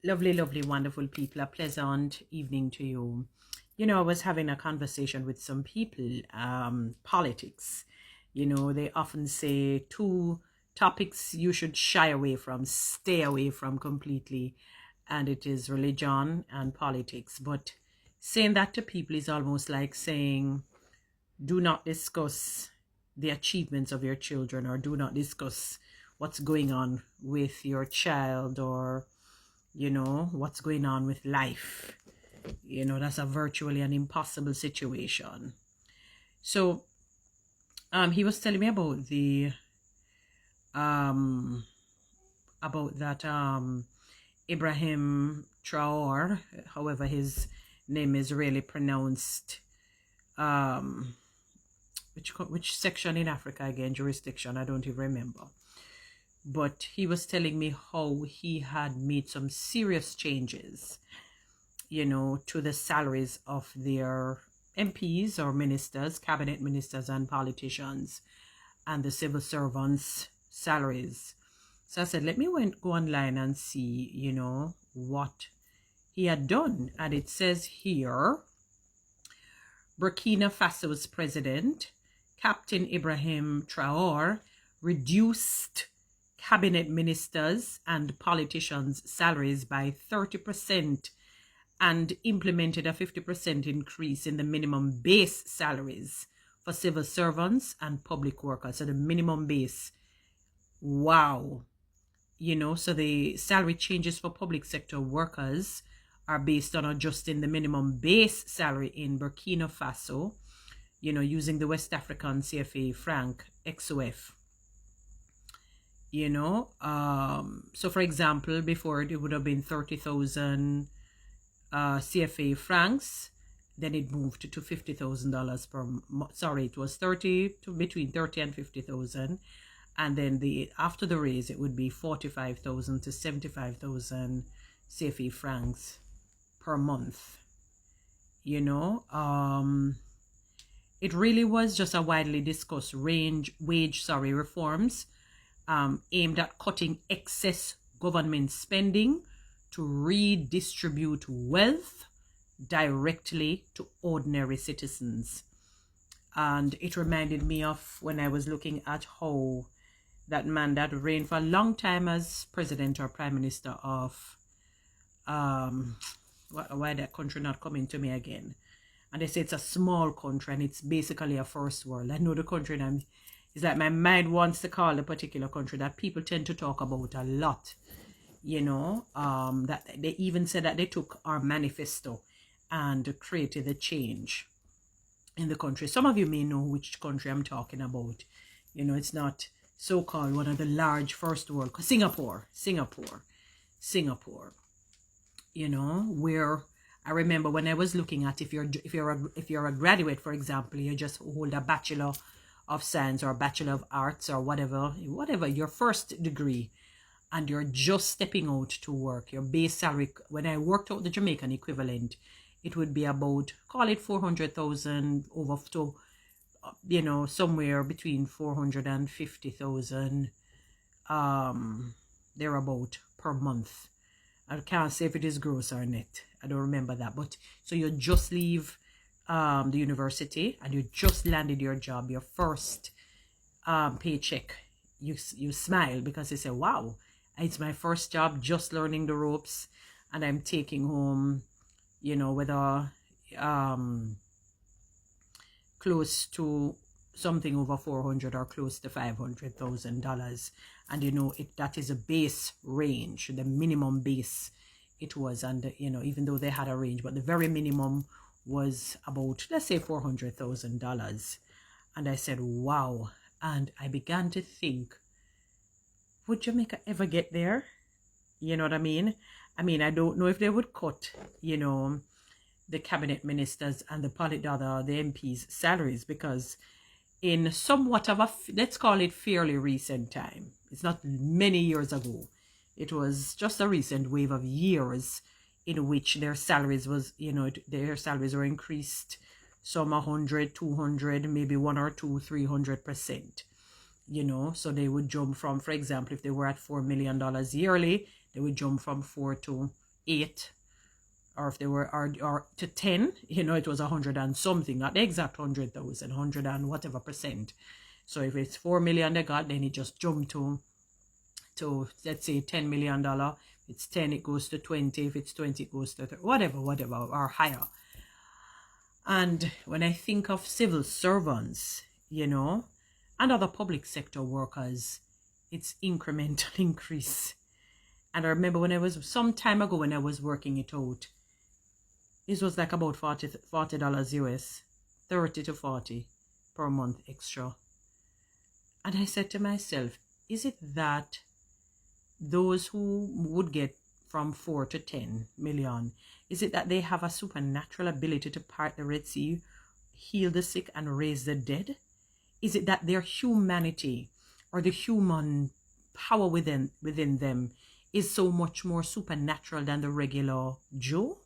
Lovely, lovely, wonderful people. A pleasant evening to you. I was having a conversation with some people, politics. They often say two topics you should shy away from, stay away from completely, and it is religion and politics. But saying that to people is almost like saying, do not discuss the achievements of your children, or do not discuss what's going on with your child, or what's going on with life. That's a virtually an impossible situation. So he was telling me um about that Ibrahim Traor, however his name is really pronounced. um which section in Africa again, jurisdiction, I don't even remember. But he was telling me how he had made some serious changes, to the salaries of their MPs or ministers, cabinet ministers and politicians, and the civil servants' salaries. So I said, let me go online and see, what he had done. And it says here, Burkina Faso's president, Captain Ibrahim Traor, reduced cabinet ministers and politicians' salaries by 30% and implemented a 50% increase in the minimum base salaries for civil servants and public workers. So the minimum base, wow. So the salary changes for public sector workers are based on adjusting the minimum base salary in Burkina Faso, using the West African CFA franc XOF. So for example, before it would have been 30,000 CFA francs, then it moved to $50,000 per month. Sorry, it was between 30 and 50,000, and then after the raise it would be 45,000 to 75,000 CFA francs per month. It really was just a widely discussed wage reforms aimed at cutting excess government spending to redistribute wealth directly to ordinary citizens. And it reminded me of when I was looking at how that man that reigned for a long time as president or prime minister of why that country not coming to me again? And they say it's a small country and it's basically a first world. I know the country, and it's like my mind wants to call the particular country that people tend to talk about a lot. That they even said that they took our manifesto and created a change in the country. Some of you may know which country I'm talking about. It's not so-called one of the large first world. Singapore. Where I remember when I was looking at if you're a graduate, for example, you just hold a Bachelor of Science or a Bachelor of Arts or whatever your first degree, and you're just stepping out to work. Your base salary, when I worked out the Jamaican equivalent, it would be about, call it 400,000 over to, somewhere between 450,000, thereabout per month. I can't say if it is gross or net. I don't remember that. But so you just leave the university and you just landed your job, your first paycheck. You smile because you say, wow, it's my first job, just learning the ropes, and I'm taking home, whether close to something over 400 or close to $500,000. And that is a base range, the minimum base it was. And even though they had a range, but the very minimum was about, let's say, $400,000. And I said, wow. And I began to think, would Jamaica ever get there? You know what I mean? I don't know if they would cut, the cabinet ministers and the MPs' salaries, because in somewhat of let's call it fairly recent time, it's not many years ago, it was just a recent wave of years in which their salaries were increased, some 100, 200, maybe 1 or 2, 300%. So they would jump from, for example, if they were at $4 million yearly, they would jump from 4 to 8, or if they were, or to 10, you know, it was 100 and something, not the exact 100,000, 100 and whatever percent. So if it's 4 million they got, then it just jumped to let's say $10 million. It's 10, it goes to 20. If it's 20, it goes to 30, whatever, or higher. And when I think of civil servants, you know, and other public sector workers, it's incremental increase. And I remember when I was, some time ago when I was working it out, it was like about $40 US, 30 to 40 per month extra. And I said to myself, is it that those who would get from 4 to 10 million, is it that they have a supernatural ability to part the Red Sea, heal the sick, and raise the dead? Is it that their humanity or the human power within them is so much more supernatural than the regular Joe?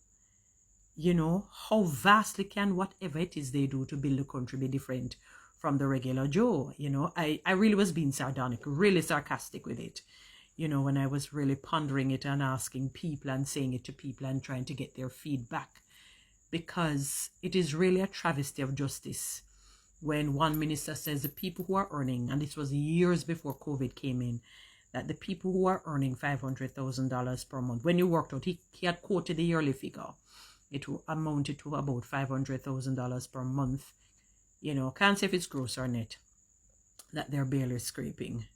You know, how vastly can whatever it is they do to build the country be different from the regular Joe? You know, I really was being sardonic, really sarcastic with it. You know, when I was really pondering it and asking people and saying it to people and trying to get their feedback, because it is really a travesty of justice when one minister says the people who are earning, and this was years before COVID came in, that the people who are earning $500,000 per month, when you worked out, he had quoted the yearly figure, it amounted to about $500,000 per month. You know, can't say if it's gross or net, that they're barely scraping.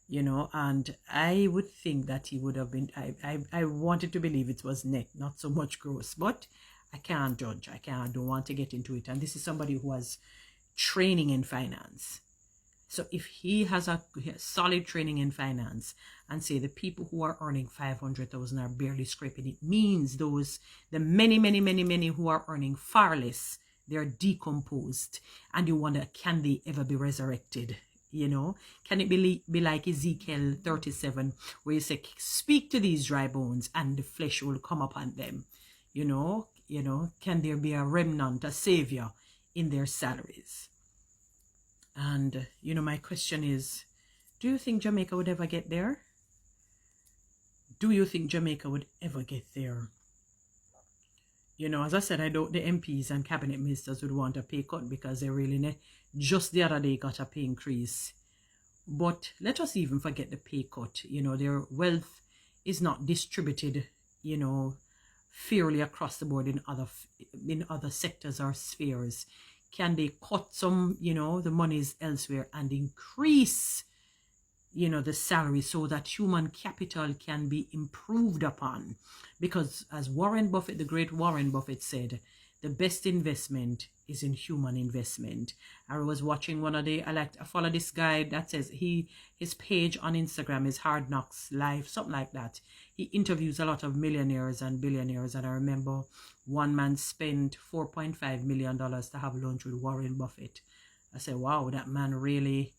You know, and I would think that he would have been, I wanted to believe it was net, not so much gross, but I can't judge. I don't want to get into it. And this is somebody who has training in finance. So if he has a solid training in finance and say the people who are earning 500,000 are barely scraping, it means the many who are earning far less, they're decomposed. And you wonder, can they ever be resurrected? You know, can it be like Ezekiel 37, where you say, speak to these dry bones and the flesh will come upon them? You know, can there be a remnant, a savior in their salaries? And, you know, my question is, do you think Jamaica would ever get there? Do you think Jamaica would ever get there? You know, as I said, I doubt the MPs and cabinet ministers would want a pay cut because they really just the other day got a pay increase. But let us even forget the pay cut. You know, their wealth is not distributed, you know, fairly across the board in other sectors or spheres. Can they cut some, you know, the monies elsewhere and increase, you know, the salary so that human capital can be improved upon? Because as Warren Buffett, the great Warren Buffett said, the best investment is in human investment. I was watching I follow this guy that says his page on Instagram is Hard Knocks Live, something like that. He interviews a lot of millionaires and billionaires, and I remember one man spent $4.5 million to have lunch with Warren Buffett. I said, wow, that man really,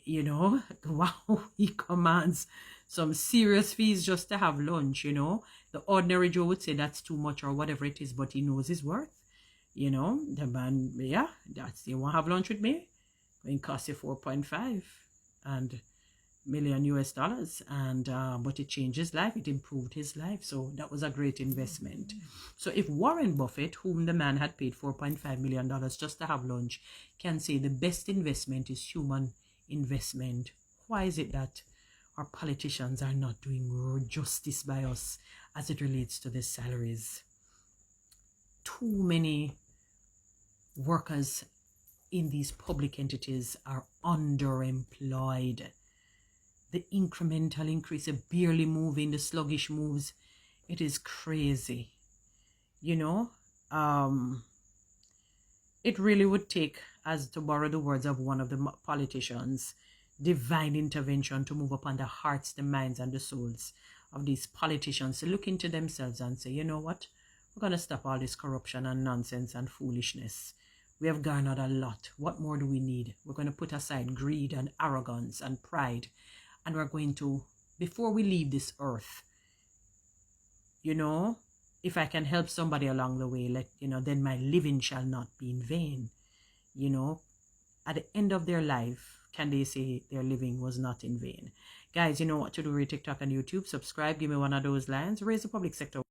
you know, wow, he commands some serious fees just to have lunch, you know. The ordinary Joe would say that's too much or whatever it is, but he knows his worth. You know, the man, yeah, you want to have lunch with me? It costs you 4.5 and million US dollars, and but it changed his life, it improved his life, so that was a great investment. So if Warren Buffett, whom the man had paid $4.5 million just to have lunch, can say the best investment is human investment, why is it that our politicians are not doing justice by us as it relates to the salaries? Too many workers in these public entities are underemployed. The incremental increase, the barely moving, the sluggish moves, it is crazy. You know, it really would take, as to borrow the words of one of the politicians, divine intervention to move upon the hearts, the minds, and the souls of these politicians to look into themselves and say, you know what, we're going to stop all this corruption and nonsense and foolishness. We have garnered a lot. What more do we need? We're going to put aside greed and arrogance and pride. And we're going to, before we leave this earth, you know, if I can help somebody along the way, then my living shall not be in vain. You know, at the end of their life, can they say their living was not in vain? Guys, you know what to do with TikTok and YouTube. Subscribe, give me one of those lines, raise the public sector.